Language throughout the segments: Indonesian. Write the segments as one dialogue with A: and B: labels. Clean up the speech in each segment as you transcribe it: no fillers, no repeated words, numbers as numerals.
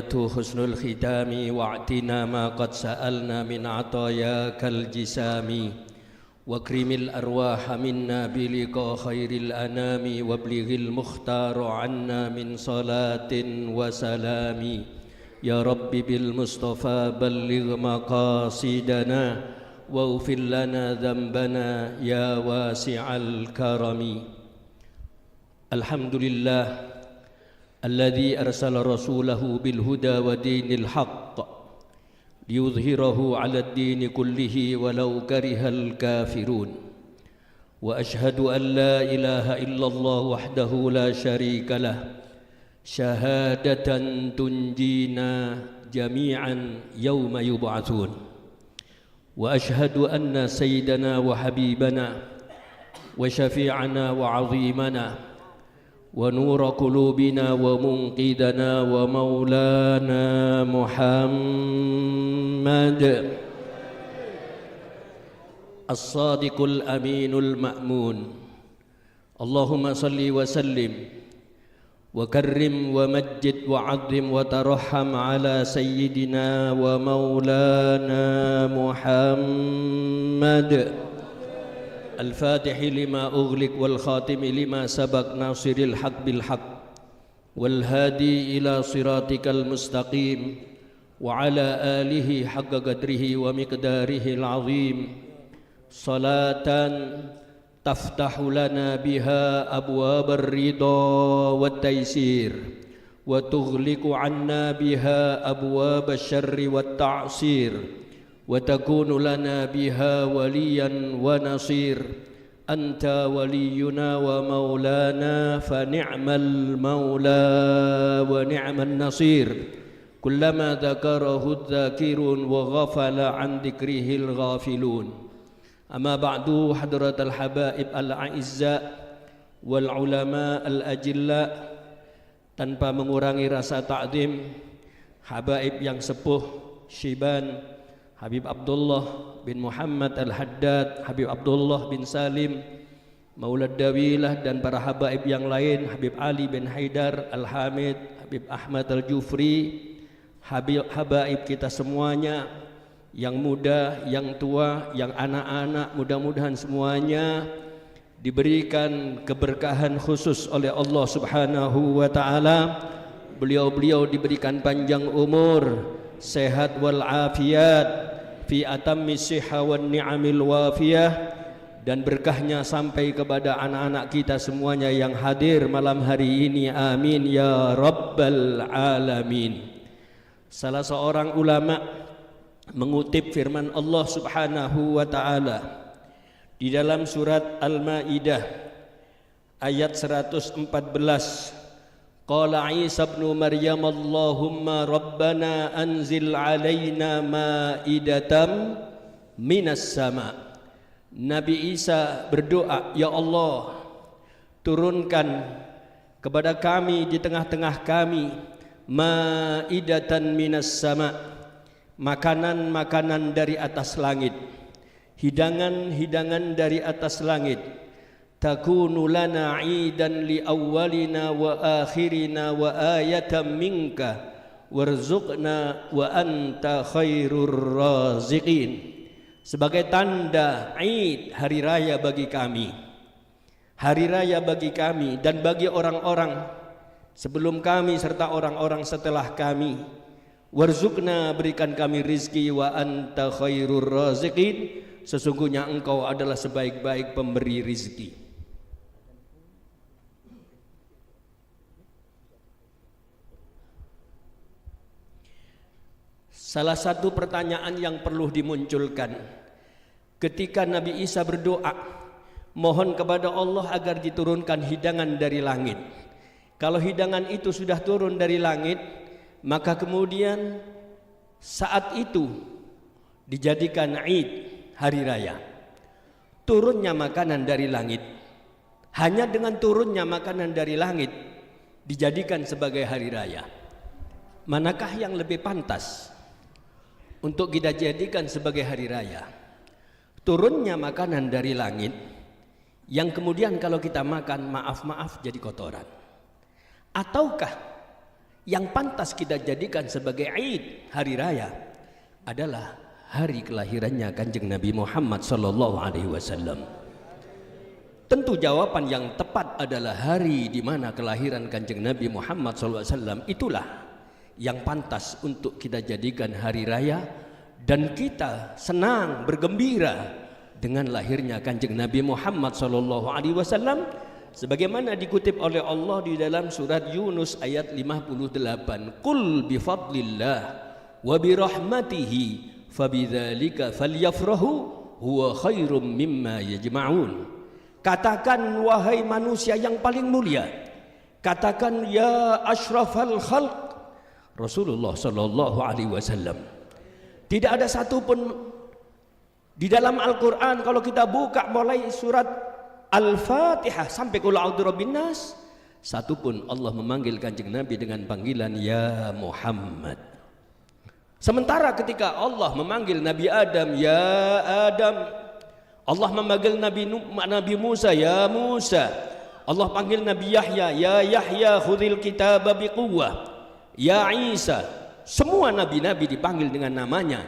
A: حسن الختام واعتنا ما قد سألنا من عطاياك الجسام واكرم الأرواح منا بلقاء خير الأنام وابلغ المختار عنا من صلاة وسلام يا رب بالمصطفى بلغ مقاصدنا واغفر لنا ذنبنا يا واسع الكرم. الحمد لله الذي أرسل رسوله بالهدى ودين الحق ليظهره على الدين كله ولو كره الكافرون وأشهد أن لا إله إلا الله وحده لا شريك له شهادة تنجينا جميعا يوم يبعثون وأشهد أن سيدنا وحبيبنا وشفيعنا وعظيمنا ونور قلوبنا ومنقذنا ومولانا محمد الصادق الأمين المأمون اللهم صل وسلم وكرم ومجد وعظم وترحم على سيدنا ومولانا محمد الفاتح لما أغلق والخاتم لما سبق ناصر الحق بالحق والهادي إلى صراطك المستقيم وعلى آله حق قدره ومقداره العظيم صلاة تفتح لنا بها أبواب الرضا والتيسير وتغلق عنا بها أبواب الشر والتعسير وتكون لنا بها وليا ونصير أنت ولينا ومولانا فنعم المولى ونعم النصير كلما ذكره الذاكرون وغفل عن ذكره الغافلون أما بعد حضرة الحبائب الأعزاء والعلماء الأجلاء tanpa mengurangi rasa ta'zim habaib yang sepuh Syiban Habib Abdullah bin Muhammad Al-Haddad, Habib Abdullah bin Salim Maulad Dawilah dan para habaib yang lain, Habib Ali bin Haidar Al-Hamid, Habib Ahmad Al-Jufri, habaib kita semuanya yang muda, yang tua, yang anak-anak, mudah-mudahan semuanya diberikan keberkahan khusus oleh Allah Subhanahu wa taala. Beliau-beliau diberikan panjang umur, sehat wal afiat fi atammi sihha wan ni'amil wafiyah, dan berkahnya sampai kepada anak-anak kita semuanya yang hadir malam hari ini, amin ya rabbal alamin. Salah seorang ulama mengutip firman Allah Subhanahu wa taala di dalam surat Al-Maidah ayat 114, Qala Isa ibn Maryam Allahumma Rabbana anzil alaina ma'idatam minas sama. Nabi Isa berdoa, ya Allah, turunkan kepada kami di tengah-tengah kami ma'idatan minas sama, makanan-makanan dari atas langit, hidangan-hidangan dari atas langit, takunu lana 'idan li awwalina wa akhirina wa ayatan minka warzuqna wa anta khairur raziqin, sebagai tanda Id, hari raya bagi kami, hari raya bagi kami dan bagi orang-orang sebelum kami serta orang-orang setelah kami. Warzuqna, berikan kami rizki, wa anta khairur raziqin, sesungguhnya engkau adalah sebaik-baik pemberi rizki. Salah satu pertanyaan yang perlu dimunculkan ketika Nabi Isa berdoa mohon kepada Allah agar diturunkan hidangan dari langit. Kalau hidangan itu sudah turun dari langit, maka kemudian saat itu dijadikan Id, hari raya. Turunnya makanan dari langit, hanya dengan turunnya makanan dari langit dijadikan sebagai hari raya. Manakah yang lebih pantas untuk kita jadikan sebagai hari raya? Turunnya makanan dari langit yang kemudian kalau kita makan maaf-maaf jadi kotoran, ataukah yang pantas kita jadikan sebagai Id, hari raya, adalah hari kelahirannya Kanjeng Nabi Muhammad sallallahu alaihi wasallam. Tentu jawaban yang tepat adalah hari di mana kelahiran Kanjeng Nabi Muhammad sallallahu alaihi wasallam itulah yang pantas untuk kita jadikan hari raya, dan kita senang bergembira dengan lahirnya Kanjeng Nabi Muhammad sallallahu alaihi wasallam, sebagaimana dikutip oleh Allah di dalam surat Yunus ayat 58. Qul bi fadlillah wa bi rahmatihi fabidzalika falyafrahu huwa khairum mimma yajma'un. Katakan wahai manusia yang paling mulia, katakan ya asyrafal khalq Rasulullah sallallahu alaihi wasallam. Tidak ada satupun di dalam Al-Quran, kalau kita buka mulai surat Al-Fatihah sampai qul a'udzu birabbin nas, satupun Allah memanggil Kanjeng Nabi dengan panggilan ya Muhammad. Sementara ketika Allah memanggil Nabi Adam ya Adam, Allah memanggil Nabi Musa ya Musa, Allah panggil Nabi Yahya ya Yahya khudhil kitaba biquwwah, ya Isa. Semua nabi-nabi dipanggil dengan namanya,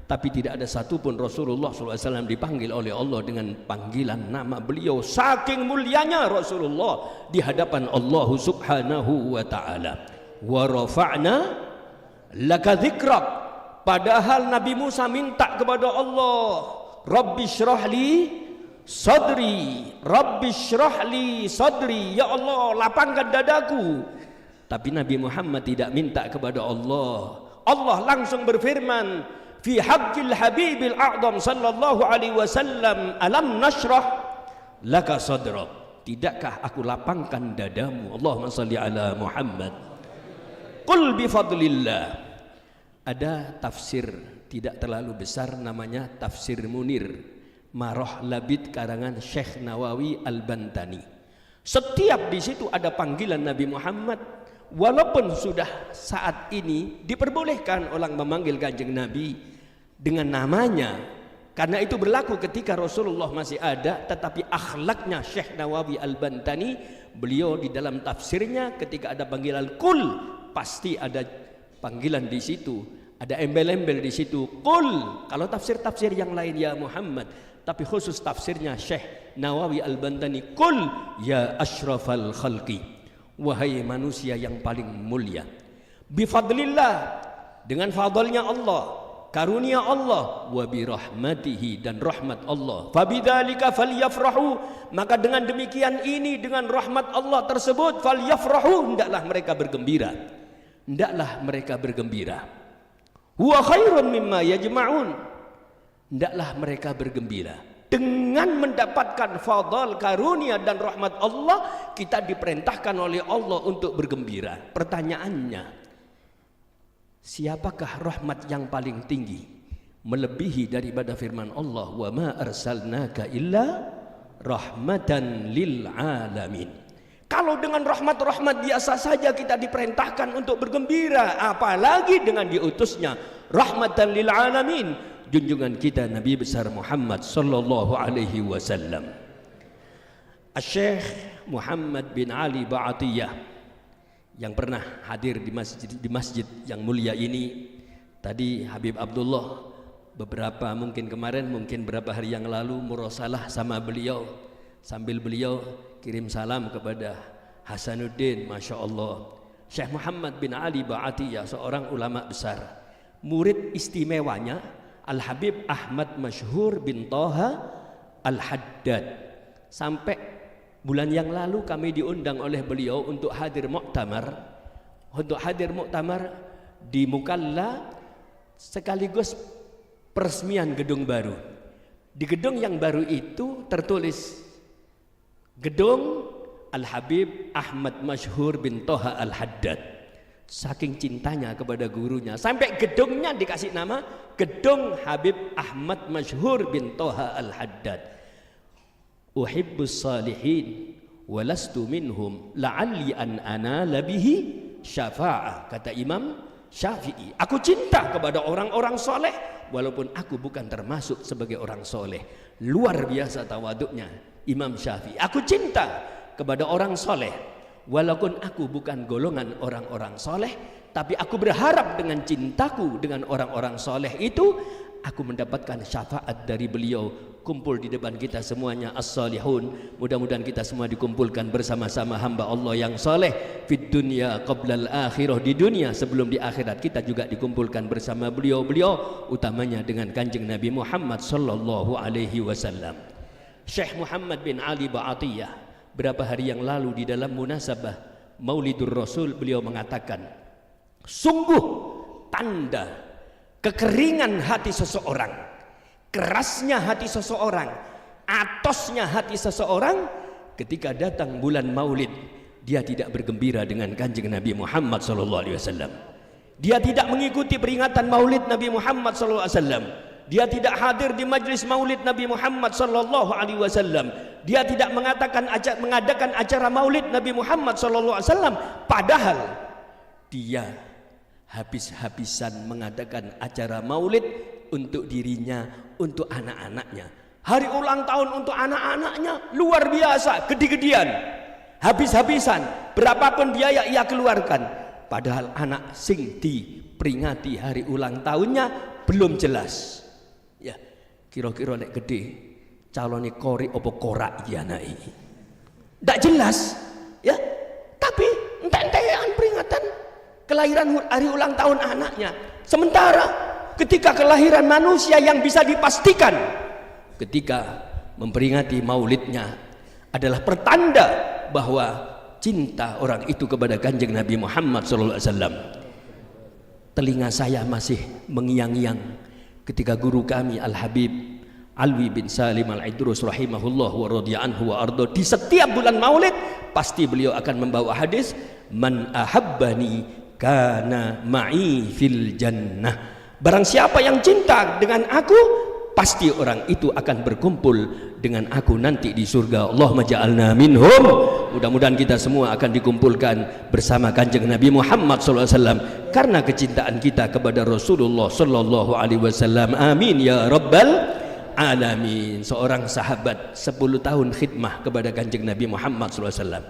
A: tapi tidak ada satupun Rasulullah SAW dipanggil oleh Allah dengan panggilan nama beliau. Saking mulianya Rasulullah di hadapan Allah Subhanahu wa ta'ala. Wa rafa'na laka dzikrak. Padahal Nabi Musa minta kepada Allah, Rabbi syrahli sadri, Rabbi syrahli sadri, ya Allah lapangkan dadaku. Tapi Nabi Muhammad tidak minta kepada Allah. Allah langsung berfirman fi haqqil habibil a'zam sallallahu alaihi wasallam, alam nashrah laka sadrak, tidakkah aku lapangkan dadamu. Allahumma shalli ala Muhammad. Qul bi fadlillah. Ada tafsir tidak terlalu besar namanya Tafsir Munir Marah Labid karangan Syekh Nawawi Al-Bantani. Setiap di situ ada panggilan Nabi Muhammad, walaupun sudah saat ini diperbolehkan orang memanggil Kanjeng Nabi dengan namanya, karena itu berlaku ketika Rasulullah masih ada. Tetapi akhlaknya Syekh Nawawi Al-Bantani, beliau di dalam tafsirnya ketika ada panggilan kul, pasti ada panggilan di situ, ada embel-embel di situ kul. Kalau tafsir-tafsir yang lain ya Muhammad, tapi khusus tafsirnya Syekh Nawawi Al-Bantani kul ya asyrafal khalqi, wahai manusia yang paling mulia. Bifadlillah, dengan fadlnya Allah, karunia Allah, wa bi rahmatihi, dan rahmat Allah. Fabidzalika falyafrahu, maka dengan demikian ini, dengan rahmat Allah tersebut, falyafrahu, hendaklah mereka bergembira. Hendaklah mereka bergembira. Huwa khairun mimma yajma'un, hendaklah mereka bergembira. Dengan mendapatkan fadl, karunia dan rahmat Allah, kita diperintahkan oleh Allah untuk bergembira. Pertanyaannya, siapakah rahmat yang paling tinggi melebihi daripada firman Allah, wa ma arsalnaka illa rahmatan lil alamin. Kalau dengan rahmat-rahmat biasa saja kita diperintahkan untuk bergembira, apalagi dengan diutusnya rahmatan lil alamin, junjungan kita Nabi besar Muhammad sallallahu alaihi wasallam. Syekh Muhammad bin Ali Ba'atiyah yang pernah hadir di masjid yang mulia ini, tadi Habib Abdullah beberapa mungkin kemarin, mungkin beberapa hari yang lalu murasalah sama beliau, sambil beliau kirim salam kepada Hasanuddin. Masya Allah, Syekh Muhammad bin Ali Ba'atiyah seorang ulama besar, murid istimewanya Al-Habib Ahmad Masyhur bin Toha Al-Haddad. Sampai bulan yang lalu kami diundang oleh beliau untuk hadir muktamar di Mukalla, sekaligus peresmian gedung baru. Di gedung yang baru itu tertulis Gedung Al-Habib Ahmad Masyhur bin Toha Al-Haddad. Saking cintanya kepada gurunya, sampai gedungnya dikasih nama Gedung Habib Ahmad Masyhur bin Toha Al-Haddad. Uhibbus salihin walastu minhum la'alli an anala bihi syafa'ah, kata Imam Syafi'i. Aku cinta kepada orang-orang soleh walaupun aku bukan termasuk sebagai orang soleh. Luar biasa tawaduknya Imam Syafi'i. Aku cinta kepada orang soleh Walaupun aku bukan golongan orang-orang soleh, tapi aku berharap dengan cintaku dengan orang-orang soleh itu, aku mendapatkan syafaat dari beliau. Kumpul di depan kita semuanya as-salihun. Mudah-mudahan kita semua dikumpulkan bersama-sama hamba Allah yang soleh fid dunya qablal akhirah, di dunia sebelum di akhirat kita juga dikumpulkan bersama beliau-beliau, utamanya dengan kanjeng Nabi Muhammad sallallahu alaihi wasallam. Syekh Muhammad bin Ali Ba'atiyah berapa hari yang lalu di dalam munasabah Maulidur Rasul beliau mengatakan, sungguh tanda kekeringan hati seseorang, kerasnya hati seseorang, atosnya hati seseorang ketika datang bulan Maulid, dia tidak bergembira dengan kanjeng Nabi Muhammad SAW. Dia tidak mengikuti peringatan Maulid Nabi Muhammad SAW. Dia tidak hadir di majlis Maulid Nabi Muhammad SAW. Dia tidak mengadakan acara Maulid Nabi Muhammad SAW. Padahal dia habis-habisan mengadakan acara Maulid untuk dirinya, untuk anak-anaknya. Hari ulang tahun untuk anak-anaknya luar biasa, gede-gedean, habis-habisan, berapapun biaya ia keluarkan. Padahal anak sing diperingati hari ulang tahunnya belum jelas. Ya, kira-kira nek gede calone kori opo korak iki anak iki. Ndak jelas, ya. Tapi entek-entekan peringatan kelahiran hari ulang tahun anaknya. Sementara ketika kelahiran manusia yang bisa dipastikan ketika memperingati maulidnya adalah pertanda bahwa cinta orang itu kepada kanjeng Nabi Muhammad SAW. Telinga saya masih mengiang-iang ketika guru kami Al-Habib Alwi bin Salim Al-Idrus rahimahullah wa radhiya anhu wa ardo, di setiap bulan maulid pasti beliau akan membawa hadis, man ahabbani kana ma'i fil jannah. Barang siapa yang cinta dengan aku, pasti orang itu akan berkumpul dengan aku nanti di surga. Allahumma ja'alna minhum. Mudah-mudahan kita semua akan dikumpulkan bersama kanjeng Nabi Muhammad SAW karena kecintaan kita kepada Rasulullah Sallallahu Alaihi Wasallam. Amin ya rabbal alamin. Seorang sahabat 10 tahun khidmah kepada kanjeng Nabi Muhammad SAW.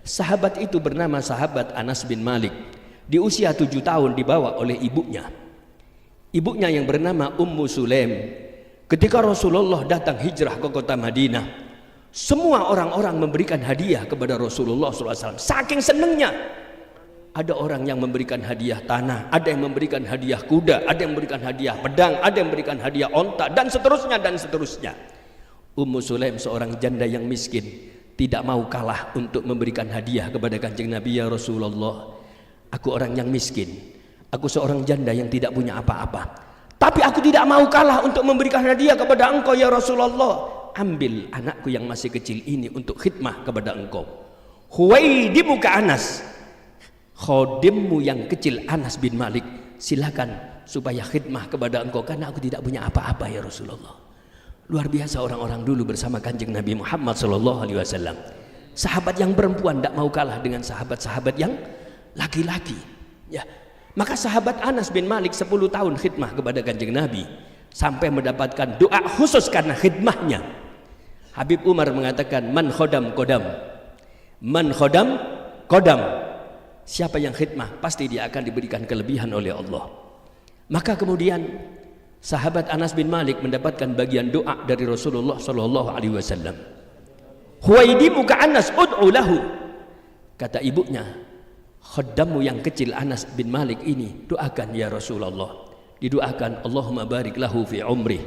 A: Sahabat itu bernama sahabat Anas bin Malik. Di usia 7 tahun dibawa oleh ibunya. Ibunya yang bernama Ummu Sulaim. Ketika Rasulullah datang hijrah ke kota Madinah, semua orang-orang memberikan hadiah kepada Rasulullah SAW. Saking senangnya, ada orang yang memberikan hadiah tanah, ada yang memberikan hadiah kuda, ada yang memberikan hadiah pedang, ada yang memberikan hadiah onta, dan seterusnya dan seterusnya. Ummu Sulaim seorang janda yang miskin, tidak mau kalah untuk memberikan hadiah kepada kanjeng Nabi. Ya Rasulullah, aku orang yang miskin, aku seorang janda yang tidak punya apa-apa, tapi aku tidak mau kalah untuk memberikan hadiah kepada engkau ya Rasulullah. Ambil anakku yang masih kecil ini untuk khidmah kepada engkau. Huwaidimu ka Anas, khodimmu yang kecil Anas bin Malik, silakan supaya khidmah kepada engkau karena aku tidak punya apa-apa ya Rasulullah. Luar biasa orang-orang dulu bersama kanjeng Nabi Muhammad SAW. Sahabat yang perempuan tidak mau kalah dengan sahabat-sahabat yang laki-laki, ya. Maka sahabat Anas bin Malik 10 tahun khidmah kepada kanjeng Nabi sampai mendapatkan doa khusus karena khidmahnya. Habib Umar mengatakan, man khodam kodam, man khodam kodam. Siapa yang khidmah pasti dia akan diberikan kelebihan oleh Allah. Maka kemudian sahabat Anas bin Malik mendapatkan bagian doa dari Rasulullah SAW. Huwaidimu ka Anas ud'u lahu. Kata ibunya, khadammu yang kecil Anas bin Malik ini doakan ya Rasulullah. Didoakan, Allahumma barik lahu fi umrih,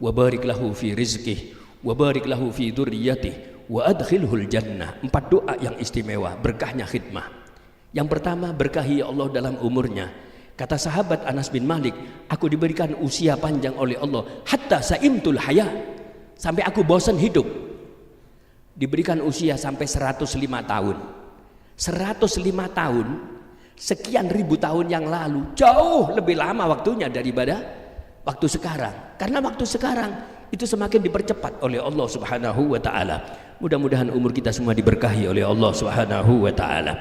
A: wa barik lahu fi rizqih, wa barik lahu fi dzurriyyatih, wa adkhilhul jannah. 4 doa yang istimewa, berkahnya khidmah. Yang pertama, berkahi ya Allah dalam umurnya. Kata sahabat Anas bin Malik, aku diberikan usia panjang oleh Allah, hatta saimtul haya, sampai aku bosan hidup. Diberikan usia sampai 105 tahun. 105 tahun, sekian ribu tahun yang lalu, jauh lebih lama waktunya daripada waktu sekarang. Karena waktu sekarang itu semakin dipercepat oleh Allah Subhanahu wa taala. Mudah-mudahan umur kita semua diberkahi oleh Allah Subhanahu wa taala.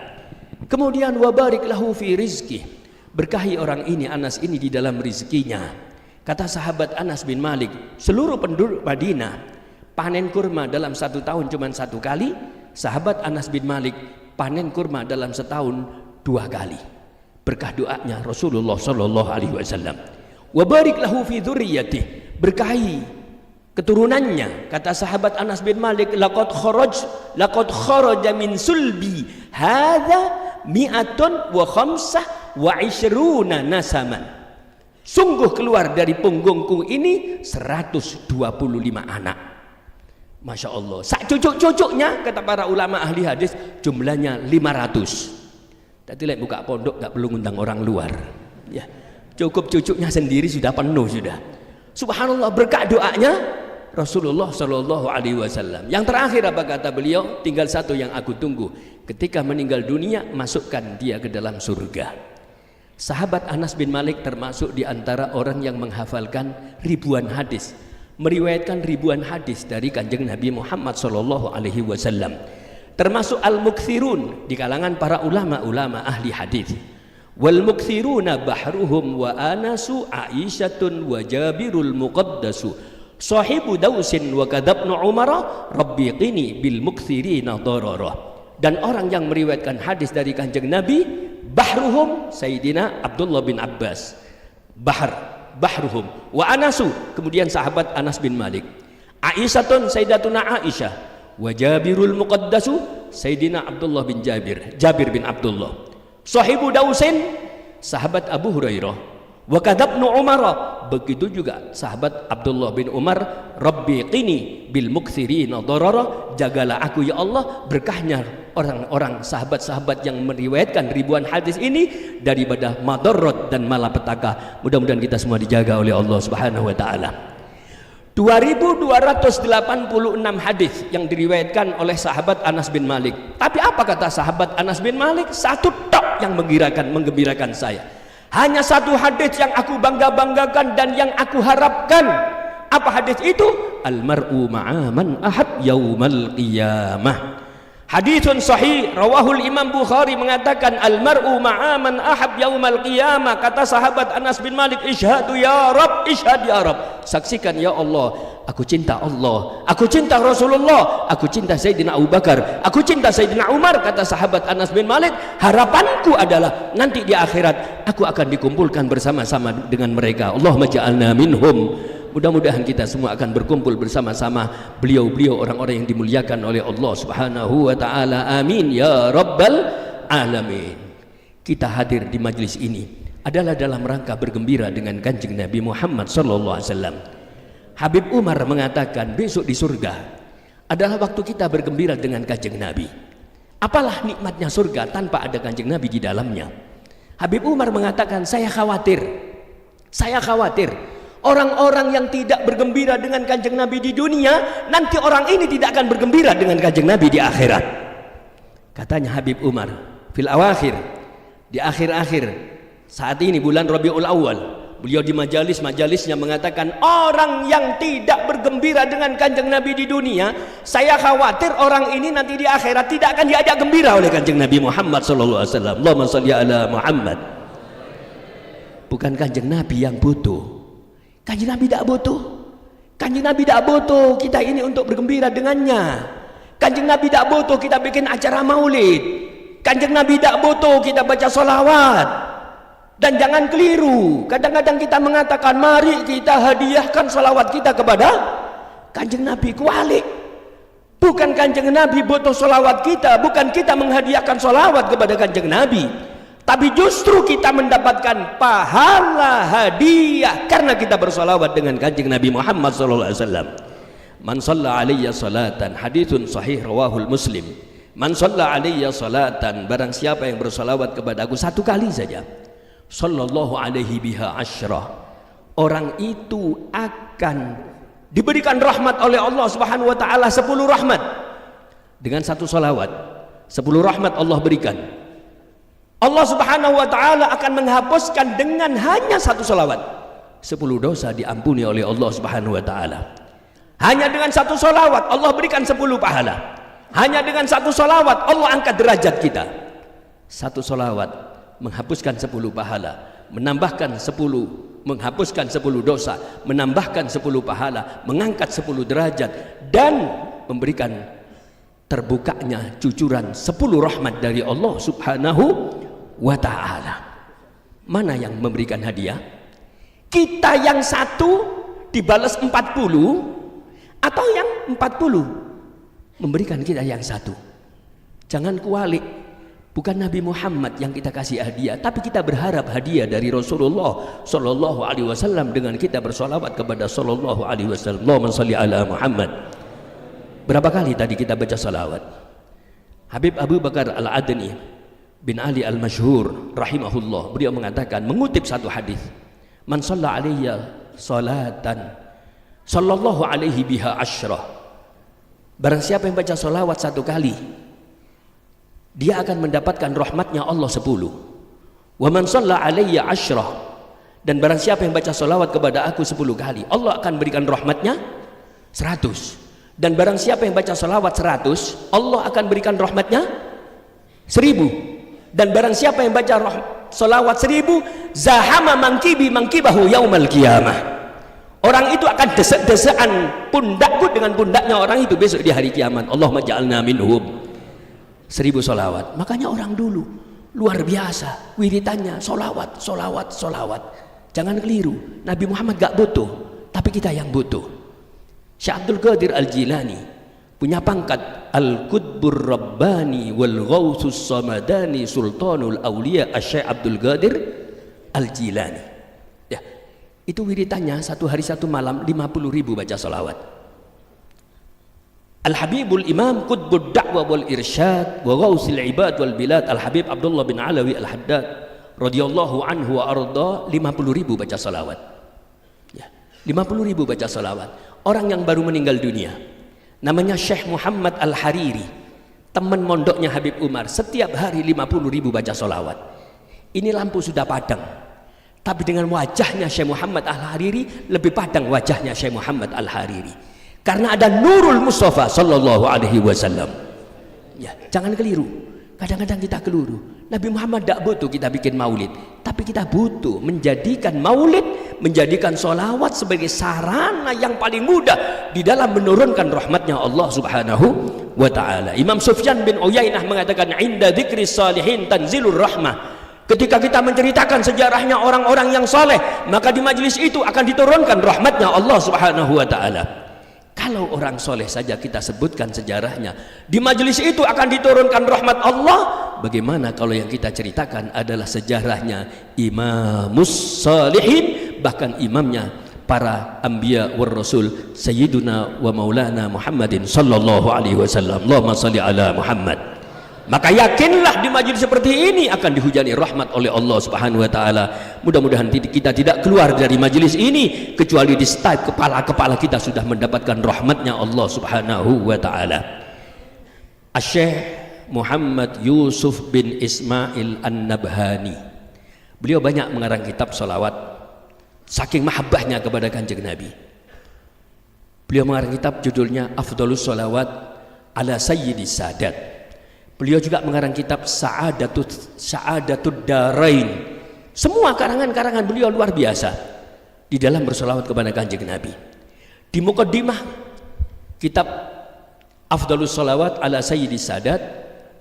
A: Kemudian wa barik lahu fi rizqih. Berkahi orang ini, Anas ini, di dalam rizkinya. Kata sahabat Anas bin Malik, seluruh penduduk Madinah panen kurma dalam 1 tahun cuma 1 kali. Sahabat Anas bin Malik panen kurma dalam setahun 2 kali. Berkah doanya Rasulullah sallallahu alaihi wasallam. Wa barik lahu fi dzurriyyatihi, berkahi keturunannya. Kata sahabat Anas bin Malik, laqad kharaja min sulbi hadza mi'atun wa khamsah wa ishruna nasaman. Sungguh keluar dari punggungku ini 125 anak. Masya Allah. Sak cucuk-cucuknya kata para ulama ahli hadis jumlahnya 500. Tadi lek buka pondok gak perlu ngundang orang luar. Ya, cukup cucuknya sendiri sudah penuh sudah. Subhanallah, berkah doanya Rasulullah Shallallahu Alaihi Wasallam. Yang terakhir apa kata beliau? Tinggal satu yang aku tunggu. Ketika meninggal dunia, masukkan dia ke dalam surga. Sahabat Anas bin Malik termasuk di antara orang yang menghafalkan ribuan hadis, meriwayatkan ribuan hadis dari kanjeng Nabi Muhammad Shallallahu Alaihi Wasallam. Termasuk al-mukthirun di kalangan para ulama-ulama ahli hadis. Wal mukthiruna bahruhum wa anasu Aisyatun wa Jabirul Muqaddasu sahibu dausin wa kadabnu umara rabbi qini bil mukthirina darara. Dan orang yang meriwayatkan hadis dari kanjeng Nabi, bahruhum Sayyidina Abdullah bin Abbas, bahruhum wa anasu, kemudian sahabat Anas bin Malik, Aisyatun Sayyidatuna Aisyah, wa Jabirul Muqaddasu Sayyidina Abdullah bin Jabir bin Abdullah, sahibu dausin sahabat Abu Hurairah, wa kadabnu umara, begitu juga sahabat Abdullah bin Umar, rabbi qini bil mukthirina darara, jagalah aku ya Allah berkahnya orang-orang sahabat-sahabat yang meriwayatkan ribuan hadis ini daripada madarat dan malapetaka. Mudah-mudahan kita semua dijaga oleh Allah Subhanahu wa taala. 2286 hadis yang diriwayatkan oleh sahabat Anas bin Malik. Tapi apa kata sahabat Anas bin Malik? Satu tok yang menggembirakan saya. Hanya satu hadis yang aku bangga-banggakan dan yang aku harapkan. Apa hadis itu? Al-mar'u ma'a man ahab yaumal qiyamah. Hadisun sahih rawahul Imam Bukhari mengatakan al-mar'u ma'a man ahab yaumal qiyamah. Kata sahabat Anas bin Malik, ishhadu ya Rabb, ishhad ya Rabb, saksikan ya Allah, aku cinta Allah, aku cinta Rasulullah, aku cinta Sayyidina Abu Bakar, aku cinta Sayyidina Umar. Kata sahabat Anas bin Malik, harapanku adalah nanti di akhirat aku akan dikumpulkan bersama-sama dengan mereka. Allahumma ja'alna minhum. Mudah-mudahan kita semua akan berkumpul bersama-sama beliau-beliau orang-orang yang dimuliakan oleh Allah Subhanahu wa taala. Amin ya rabbal alamin. Kita hadir di majlis ini adalah dalam rangka bergembira dengan kanjeng Nabi Muhammad sallallahu alaihi wasallam. Habib Umar mengatakan besok di surga adalah waktu kita bergembira dengan kanjeng Nabi. Apalah nikmatnya surga tanpa ada kanjeng Nabi di dalamnya. Habib Umar mengatakan, saya khawatir orang-orang yang tidak bergembira dengan kanjeng Nabi di dunia, nanti orang ini tidak akan bergembira dengan kanjeng Nabi di akhirat. Katanya Habib Umar, fil awakhir, di akhir-akhir saat ini bulan Rabiul Awal, beliau di majalis-majalisnya mengatakan, orang yang tidak bergembira dengan kanjeng Nabi di dunia, saya khawatir orang ini nanti di akhirat tidak akan diajak gembira oleh kanjeng Nabi Muhammad sallallahu alaihi wasallam. Allahumma shalli ala Muhammad. Bukan kanjeng Nabi yang butuh. Kanjeng Nabi tidak butuh. Kanjeng Nabi tidak butuh kita ini untuk bergembira dengannya. Kanjeng Nabi tidak butuh kita bikin acara maulid. Kanjeng Nabi tidak butuh kita baca sholawat. Dan jangan keliru, kadang-kadang kita mengatakan mari kita hadiahkan sholawat kita kepada kanjeng Nabi. Kualik. Bukan kanjeng Nabi butuh sholawat kita, bukan kita menghadiahkan sholawat kepada kanjeng Nabi, tapi justru kita mendapatkan pahala hadiah karena kita bersolawat dengan kanjeng Nabi Muhammad sallallahu alaihi wasallam. Man shalla alayya salatan, haditsun sahih rawahul Muslim. Man shalla alayya salatan, barang siapa yang bersolawat kepada aku satu kali saja, sallallahu alaihi biha asyrah, orang itu akan diberikan rahmat oleh Allah Subhanahu wa taala 10 rahmat. Dengan satu solawat 10 rahmat Allah berikan. Allah Subhanahu wa taala akan menghapuskan dengan hanya satu salawat 10 dosa diampuni oleh Allah Subhanahu wa taala. Hanya dengan satu salawat Allah berikan 10 pahala. Hanya dengan satu salawat Allah angkat derajat kita. Satu salawat menghapuskan 10 pahala, menambahkan 10, menghapuskan 10 dosa, menambahkan 10 pahala, mengangkat 10 derajat dan memberikan terbukanya cucuran 10 rahmat dari Allah subhanahu wa ta'ala. Mana yang memberikan hadiah? Kita yang satu dibalas 40 atau yang 40 memberikan kita yang satu? Jangan kualik. Bukan Nabi Muhammad yang kita kasih hadiah, tapi kita berharap hadiah dari Rasulullah sallallahu alaihi wasallam dengan kita bersolawat kepada sallallahu alaihi wasallam. Allahumma shalli ala Muhammad. Berapa kali tadi kita baca salawat? Habib Abu Bakar Al-Adni bin Ali Al-Masyhur rahimahullah, beliau mengatakan, mengutip satu hadis, man shalla alayya salatan sallallahu alaihi biha asyrah. Barang siapa yang baca salawat satu kali, dia akan mendapatkan rahmatnya Allah 10. Wa man shalla alayya asyrah, dan barang siapa yang baca salawat kepada aku 10 kali, Allah akan berikan rahmatnya 100. Dan barang siapa yang baca salawat 100, Allah akan berikan rahmatnya 1000. Dan barang siapa yang baca salawat 1000, zahama mangkibahu yaumal qiyamah. Orang itu akan desek-desekan pundakku dengan pundaknya orang itu besok di hari kiamat. Allahumma ja'alna minhum. 1000 solawat. Makanya orang dulu luar biasa wiritannya solawat, solawat, solawat. Jangan keliru, Nabi Muhammad gak butuh, tapi kita yang butuh. Syekh Abdul Qadir Al-Jilani punya pangkat Al-Qutbur Rabbani wal Ghausus Samadani Sultanul Auliya Syekh Abdul Qadir Al-Jilani. Ya, itu wiritannya satu hari satu malam 50.000 baca solawat. Al-Habibul Imam Qutbud Da'wah wal Irsyad wa Ghausil Ibad wal Bilad Al-Habib Abdullah bin Alawi Al-Haddad radhiyallahu anhu wa arda, 50.000 baca salawat. Ya, 50.000 baca salawat. Orang yang baru meninggal dunia namanya Syekh Muhammad Al-Hariri, teman mondoknya Habib Umar, setiap hari 50.000 baca salawat. Ini lampu sudah padam, tapi dengan wajahnya Syekh Muhammad Al-Hariri lebih padam wajahnya Syekh Muhammad Al-Hariri. Karena ada Nurul Mustafa sallallahu alaihi wasallam. Ya, jangan keliru. Kadang-kadang kita keliru. Nabi Muhammad tidak butuh kita bikin maulid, tapi kita butuh menjadikan maulid, menjadikan solawat sebagai sarana yang paling mudah di dalam menurunkan rahmatnya Allah subhanahu wa ta'ala. Imam Sufyan bin Uyainah mengatakan, inda dzikri salihin tanzilur rahmah. Ketika kita menceritakan sejarahnya orang-orang yang soleh, maka di majlis itu akan diturunkan rahmatnya Allah subhanahu wa ta'ala. Kalau orang soleh saja kita sebutkan sejarahnya, di majelis itu akan diturunkan rahmat Allah. Bagaimana kalau yang kita ceritakan adalah sejarahnya imamus salihin, bahkan imamnya para anbiya war rasul, sayyiduna wa maulana Muhammadin sallallahu alaihi wasallam. Allahumma shalli ala Muhammad. Maka yakinlah di majelis seperti ini akan dihujani rahmat oleh Allah subhanahu wa ta'ala. Mudah-mudahan kita tidak keluar dari majelis ini kecuali di setiap kepala-kepala kita sudah mendapatkan rahmatnya Allah subhanahu wa ta'ala. Syekh Muhammad Yusuf bin Ismail An-Nabhani, beliau banyak mengarang kitab salawat saking mahabbahnya kepada Kanjeng Nabi. Beliau mengarang kitab judulnya Afdhalus Salawat ala Sayyidis Sadat. Beliau juga mengarang kitab Sa'adatud Darain. Semua karangan-karangan beliau luar biasa di dalam bersolawat kepada Kanjeng Nabi. Di muqaddimah kitab Afdhalus Salawat ala Sayyidis Sadat,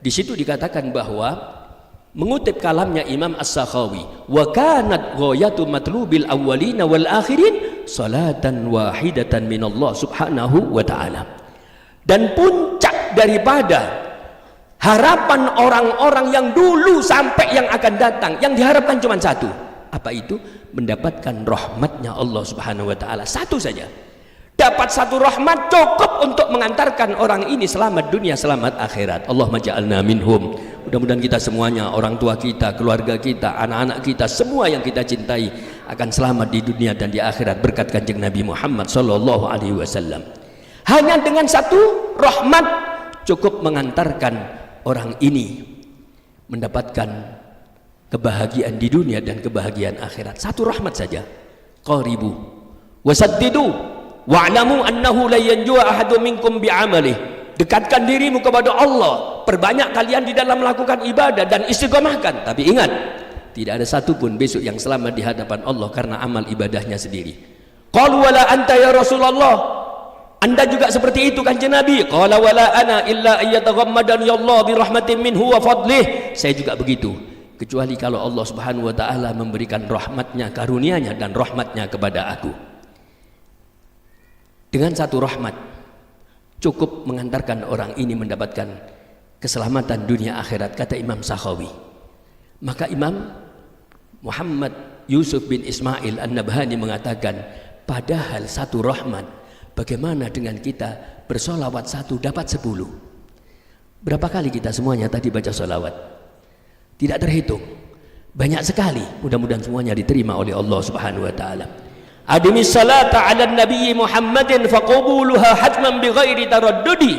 A: di situ dikatakan bahwa mengutip kalamnya Imam As-Sakhawi, wa kanat ghayatu matlubil awwalina wal akhirin salatan wahidatan minallah subhanahu wa ta'ala. Dan puncak daripada harapan orang-orang yang dulu sampai yang akan datang, yang diharapkan cuma satu. Apa itu? Mendapatkan rahmatnya Allah subhanahu wa ta'ala. Satu saja. Dapat satu rahmat cukup untuk mengantarkan orang ini selamat dunia, selamat akhirat. Allahumma ja'alna minhum. Mudah-mudahan kita semuanya, orang tua kita, keluarga kita, anak-anak kita, semua yang kita cintai akan selamat di dunia dan di akhirat berkat Kanjeng Nabi Muhammad sallallahu alaihi wasallam. Hanya dengan satu rahmat cukup mengantarkan orang ini mendapatkan kebahagiaan di dunia dan kebahagiaan akhirat. Satu rahmat saja. Qaribu wasaddidu wa'lamu annahu la yanju'a ahadun minkum bi'amalih. Dekatkan dirimu kepada Allah, perbanyak kalian di dalam melakukan ibadah dan istiqomahkan. Tapi ingat, tidak ada satupun besok yang selamat di hadapan Allah karena amal ibadahnya sendiri. Qalu wala anta ya Rasulullah, Anda juga seperti itu kanjeng Nabi. Qala wala ana illa ayyataghammadani Allah bi rahmatin minhu wa fadlih. Saya juga begitu, kecuali kalau Allah Subhanahu wa taala memberikan rahmatnya, karunia-Nya dan rahmatnya kepada aku. Dengan satu rahmat cukup mengantarkan orang ini mendapatkan keselamatan dunia akhirat, kata Imam Sakhawi. Maka Imam Muhammad Yusuf bin Ismail An-Nabhani mengatakan, padahal satu rahmat, bagaimana dengan kita bersolawat satu dapat 10? Berapa kali kita semuanya tadi baca solawat? Tidak terhitung, banyak sekali. Mudah-mudahan semuanya diterima oleh Allah Subhanahu wa taala. Adimis salata ala nabi Muhammadin faqubuluha hatman bighairi taraddudi.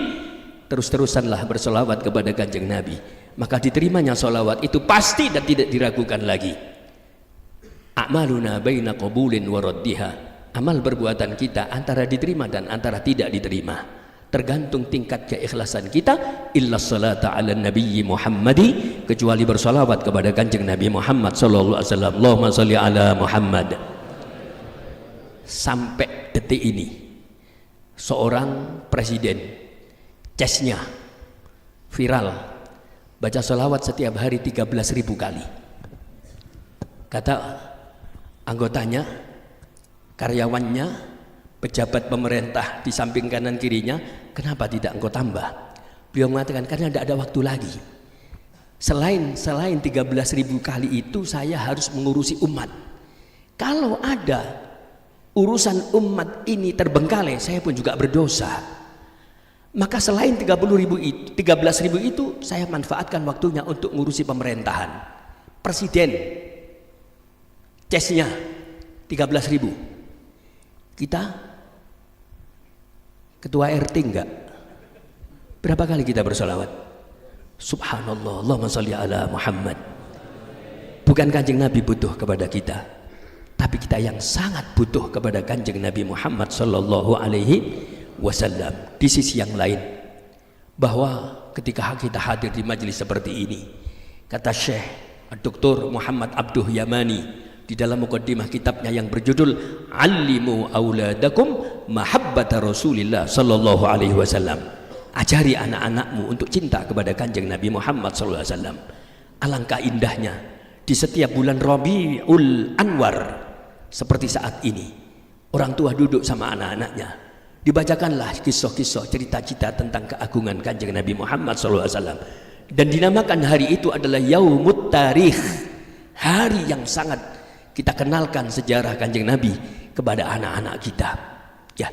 A: Terus-terusanlah bersolawat kepada kanjeng Nabi, maka diterimanya solawat itu pasti dan tidak diragukan lagi. A'maluna baina qabulin wa raddiha. Amal perbuatan kita antara diterima dan antara tidak diterima, tergantung tingkat keikhlasan kita. Illa salata ala nabiyyi Muhammadi, kecuali bersolawat kepada kanjeng Nabi Muhammad sallallahu alaihi wasallam. Allahumma sholli ala Muhammad. Sampai detik ini seorang presiden cesnya viral baca solawat setiap hari 13.000 kali. Kata anggotanya, karyawannya, pejabat pemerintah di samping kanan kirinya, kenapa tidak engkau tambah? Beliau mengatakan, karena tidak ada waktu lagi. Selain 13.000 kali itu saya harus mengurusi umat. Kalau ada urusan umat ini terbengkalai, saya pun juga berdosa. Maka selain 13.000 itu saya manfaatkan waktunya untuk ngurusi pemerintahan. Presiden cesnya 13.000. Kita ketua RT enggak? Berapa kali kita bersolawat? Subhanallah, Allahumma sholli ala Muhammad. Bukan kanjeng Nabi butuh kepada kita, tapi kita yang sangat butuh kepada kanjeng Nabi Muhammad sallallahu alaihi wasallam. Di sisi yang lain, bahwa ketika kita hadir di majelis seperti ini, kata Syekh Dr. Muhammad Abduh Yamani di dalam mukaddimah kitabnya yang berjudul Allimu auladakum mahabbata Rasulillah sallallahu alaihi wasallam, ajari anak-anakmu untuk cinta kepada kanjeng Nabi Muhammad sallallahu alaihi wasallam. Alangkah indahnya di setiap bulan Rabiul Anwar seperti saat ini, orang tua duduk sama anak-anaknya, dibacakanlah kisah-kisah, cerita-cerita tentang keagungan kanjeng Nabi Muhammad SAW, dan dinamakan hari itu adalah Yaumut Tarikh, hari yang sangat kita kenalkan sejarah kanjeng Nabi kepada anak-anak kita, ya,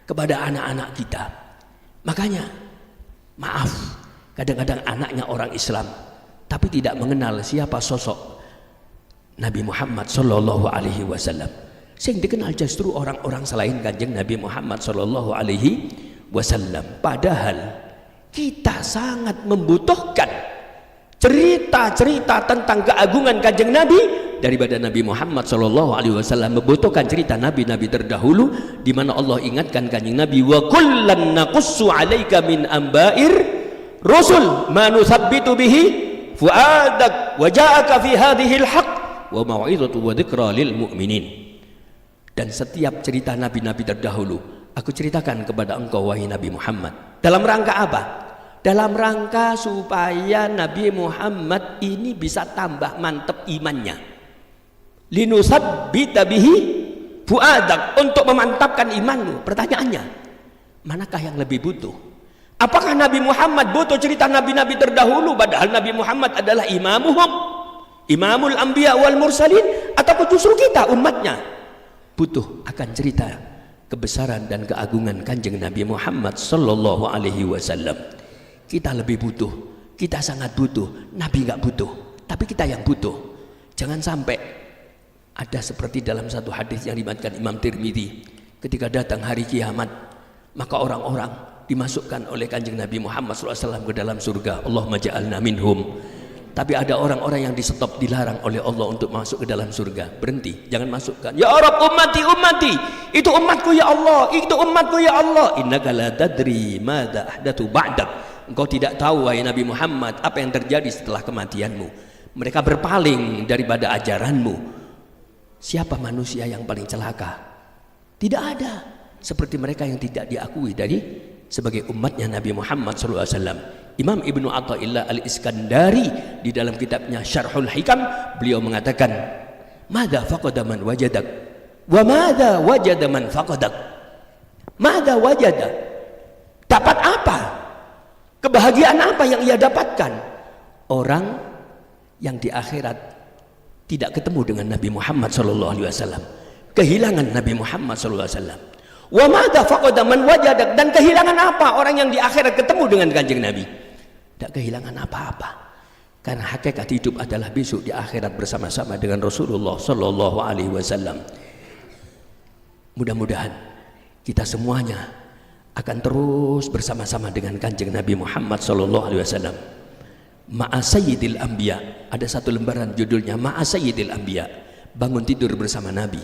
A: kepada anak-anak kita. Makanya maaf, kadang-kadang anaknya orang Islam tapi tidak mengenal siapa sosok Nabi Muhammad sallallahu alaihi wasallam. Sing dikenal justru orang-orang selain kanjeng Nabi Muhammad sallallahu alaihi wasallam. Padahal kita sangat membutuhkan cerita-cerita tentang keagungan kanjeng Nabi daripada Nabi Muhammad sallallahu alaihi wasallam. Membutuhkan cerita nabi-nabi terdahulu, di mana Allah ingatkan kanjeng Nabi, wa kullan naqussu 'alaika min amba'ir rusul ma nusabbitu bihi fuadak wa ja'aka fi hadhil haqq wa mau'izatu wa dzikra lil mu'minin. Dan setiap cerita nabi-nabi terdahulu aku ceritakan kepada engkau wahai Nabi Muhammad. Dalam rangka apa? Dalam rangka supaya Nabi Muhammad ini bisa tambah mantep imannya. Linusabbita bihi fuadak, untuk memantapkan imanmu. Pertanyaannya, manakah yang lebih butuh? Apakah Nabi Muhammad butuh cerita nabi-nabi terdahulu, padahal Nabi Muhammad adalah imamuhum, imamul anbiya wal mursalin, atau justru kita umatnya butuh akan cerita kebesaran dan keagungan kanjeng Nabi Muhammad sallallahu alaihi wasallam? Kita lebih butuh, kita sangat butuh. Nabi nggak butuh, tapi kita yang butuh. Jangan sampai ada seperti dalam satu hadis yang diriwayatkan Imam Tirmidzi, ketika datang hari kiamat, maka orang-orang dimasukkan oleh kanjeng Nabi Muhammad SAW ke dalam surga. Allahumma ja'alna minhum. Tapi ada orang-orang yang di-stop, dilarang oleh Allah untuk masuk ke dalam surga. Berhenti, jangan masukkan. Ya Rabb, ummati, ummati, itu umatku ya Allah, itu umatku ya Allah. Innaka la tadri madza ahdatsu ba'dak. Engkau tidak tahu wahai Nabi Muhammad apa yang terjadi setelah kematianmu. Mereka berpaling daripada ajaranmu. Siapa manusia yang paling celaka? Tidak ada. seperti mereka yang tidak diakui dari sebagai umatnya Nabi Muhammad SAW. Imam Ibnu Athaillah Al-Iskandari di dalam kitabnya Syarhul Hikam, beliau mengatakan, "Madza faqada man wajadak wa madza wajada man faqadak." Madza wajada? Dapat apa? Kebahagiaan apa yang ia dapatkan? Orang yang di akhirat tidak ketemu dengan Nabi Muhammad SAW, kehilangan Nabi Muhammad SAW. Wa madza faqada man wajadak, dan kehilangan apa orang yang di akhirat ketemu dengan Kanjeng Nabi? Tidak kehilangan apa-apa, karena hakikat hidup adalah besok di akhirat bersama-sama dengan Rasulullah sallallahu alaihi wasallam. Mudah-mudahan kita semuanya akan terus bersama-sama dengan Kanjeng Nabi Muhammad sallallahu alaihi wasallam. Ma'a Sayyidil Anbiya, ada satu lembaran judulnya Ma'a Sayyidil Anbiya. Bangun tidur bersama Nabi,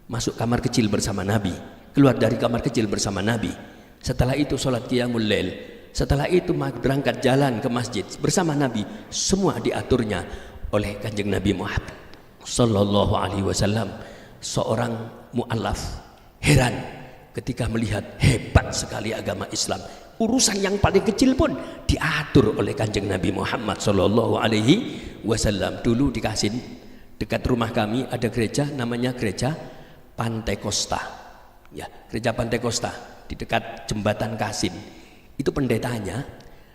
A: masuk kamar kecil bersama Nabi, keluar dari kamar kecil bersama Nabi. Setelah itu sholat qiyamul lail, setelah itu berangkat jalan ke masjid bersama Nabi. Semua diaturnya oleh Kanjeng Nabi Muhammad sallallahu alaihi wasallam. Seorang mu'allaf heran ketika melihat hebat sekali agama Islam. Urusan yang paling kecil pun diatur oleh Kanjeng Nabi Muhammad sallallahu alaihi wasallam. Dulu di Kasin dekat rumah kami ada gereja namanya Gereja Pantai Kosta. Ya, Gereja Pantai Kosta di dekat jembatan Kasin. Itu pendetanya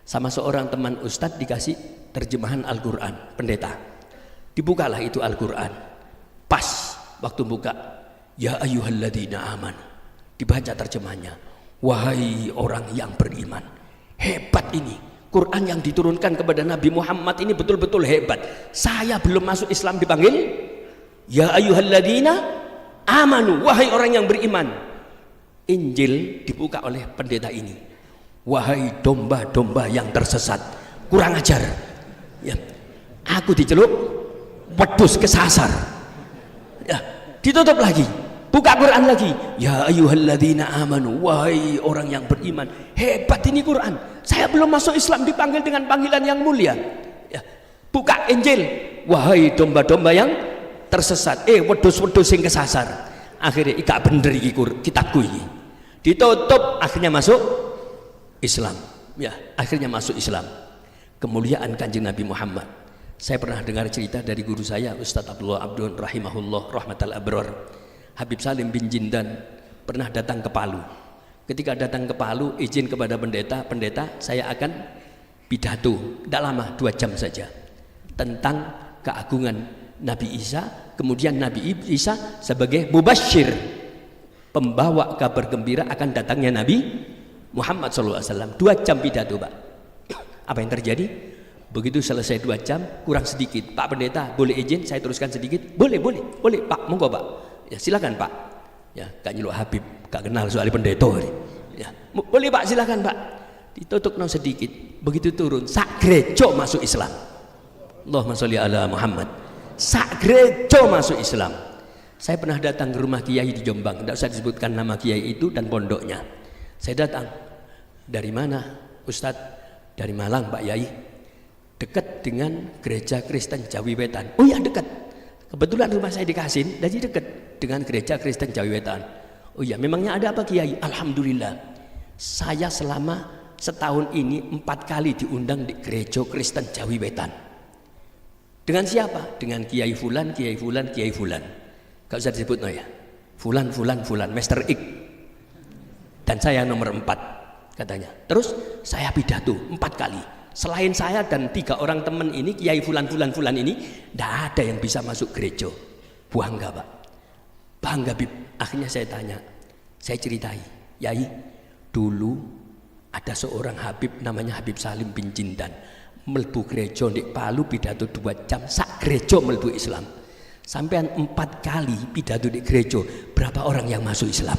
A: sama seorang teman ustadz dikasih terjemahan Al-Quran. Pendeta, dibukalah itu Al-Quran. Pas waktu buka, ya ayyuhalladzina amanu, dibaca terjemahnya, wahai orang yang beriman. Hebat ini Quran yang diturunkan kepada Nabi Muhammad ini, betul-betul hebat. Saya belum masuk Islam dipanggil ya ayyuhalladzina amanu, wahai orang yang beriman. Injil dibuka oleh pendeta ini, wahai domba-domba yang tersesat. Kurang ajar ya. Aku diceluk wedhus kesasar ya. Ditutup lagi, buka Quran lagi, ya ayyuhalladzina amanu, wahai orang yang beriman. Hebat ini Quran. Saya belum masuk Islam dipanggil dengan panggilan yang mulia ya. Buka Injil, wahai domba-domba yang tersesat, wedhus-wedhus yang kesasar. Akhirnya ikak bener iki kitabku ini. Ditutup, akhirnya masuk Islam ya, akhirnya masuk Islam. Kemuliaan Kanjeng Nabi Muhammad. Saya pernah dengar cerita dari guru saya Ustadz Abdullah Abdun rahimahullah rahmatal abrar. Habib Salim bin Jindan pernah datang ke Palu. Ketika datang ke Palu, izin kepada pendeta, saya akan pidato, tidak lama, 2 jam saja, tentang keagungan Nabi Isa. Kemudian Nabi Isa sebagai mubasyir, pembawa kabar gembira akan datangnya Nabi Muhammad SAW. 2 jam pidato, Pak. Apa yang terjadi? Begitu selesai 2 jam, kurang sedikit. Pak Pendeta, boleh izin saya teruskan sedikit? Boleh Pak, monggo Pak. Ya silakan Pak. Ya, Kak Nyiluk Habib, gak kenal soal pendeta. Ya, boleh Pak, silakan Pak. Ditutup sedikit. Begitu turun, sak gereja masuk Islam. Allahumma sholli ala Muhammad. Sak gereja masuk Islam. Saya pernah datang ke rumah kiai di Jombang, tidak usah disebutkan nama kiai itu dan pondoknya. Saya datang, dari mana Ustadz? Dari Malang Pak Yai. Dekat dengan gereja Kristen Jawi Wetan. Oh ya dekat, kebetulan rumah saya di Kasin, jadi dekat dengan gereja Kristen Jawi Wetan. Oh ya, memangnya ada apa Kiai? Alhamdulillah, saya selama setahun ini 4 kali diundang di gereja Kristen Jawi Wetan. Dengan siapa? Dengan Kiai Fulan, Kiai Fulan, Kiai Fulan. Gak usah disebut no ya. Fulan, Master X. Dan saya nomor 4 katanya. Terus saya pidato 4 kali. Selain saya dan 3 orang teman ini, Kiai Fulan ini, tidak ada yang bisa masuk gereja. Bangga Pak, bangga Bib. Akhirnya saya tanya, saya ceritai, Yai, dulu ada seorang Habib namanya Habib Salim bin Jindan, melbu gereja di Palu pidato 2 jam, sak gereja melbu Islam. Sampean 4 kali pidato di gereja, berapa orang yang masuk Islam?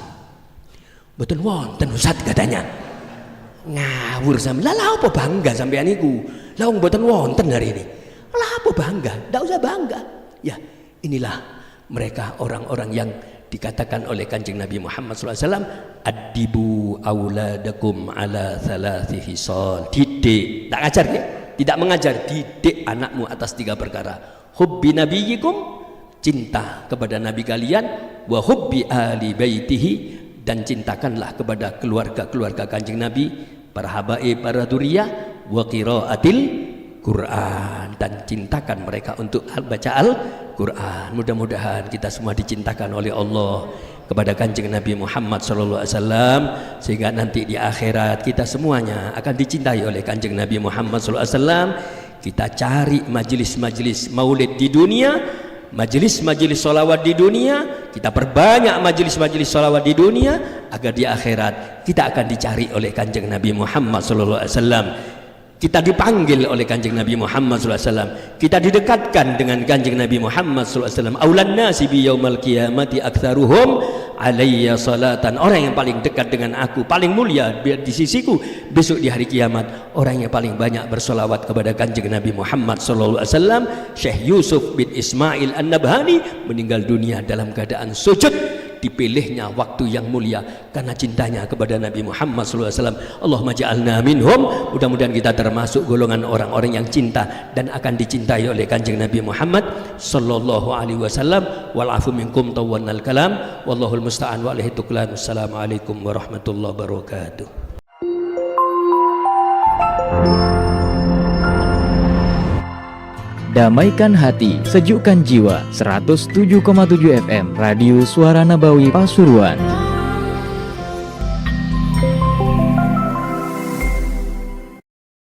A: Betul wonten Ustaz katanya. Ngawur sampean. Lah apa bangga sampean niku? Lah wong mboten wonten hari ini. Lah apa bangga? Ndak usah bangga. Ya, inilah mereka orang-orang yang dikatakan oleh Kanjeng Nabi Muhammad SAW, adibu auladakum ala thalathi hisal. Didik, tak ajar ya? Tidak mengajar, didik anakmu atas 3 perkara. Hubbi nabiyikum, cinta kepada nabi kalian, wa hubbi ahli baitihi, dan cintakanlah kepada keluarga-keluarga Kanjeng Nabi, para habaib, para dzurriyyah, wa qiraatil Quran, dan cintakan mereka untuk baca Al-Quran. Mudah-mudahan kita semua dicintakan oleh Allah kepada Kanjeng Nabi Muhammad SAW, sehingga nanti di akhirat kita semuanya akan dicintai oleh Kanjeng Nabi Muhammad SAW. Kita cari majelis-majelis maulid di dunia, majelis-majelis sholawat di dunia, kita perbanyak majelis-majelis sholawat di dunia, agar di akhirat kita akan dicari oleh Kanjeng Nabi Muhammad SAW. Kita dipanggil oleh Kanjeng Nabi Muhammad SAW, kita didekatkan dengan Kanjeng Nabi Muhammad SAW. Aulan nasi bi yaumal qiyamati aktsaruhum alayya salatan. Orang yang paling dekat dengan aku, paling mulia di sisiku besok di hari kiamat, orang yang paling banyak bersolawat kepada Kanjeng Nabi Muhammad SAW. Syekh Yusuf bin Ismail An-Nabhani meninggal dunia dalam keadaan sujud. Dipilihnya waktu yang mulia karena cintanya kepada Nabi Muhammad SAW. Allahumma ja'alna minhum. Mudah-mudahan kita termasuk golongan orang-orang yang cinta dan akan dicintai oleh Kanjeng Nabi Muhammad sallallahu alaihi wasallam. Wal afu minkum tawwannal kalam wallahul musta'an wa alaihi tuklan. Assalamualaikum warahmatullahi wabarakatuh.
B: Damaikan hati, sejukkan jiwa. 107,7 FM Radio Suara Nabawi Pasuruan.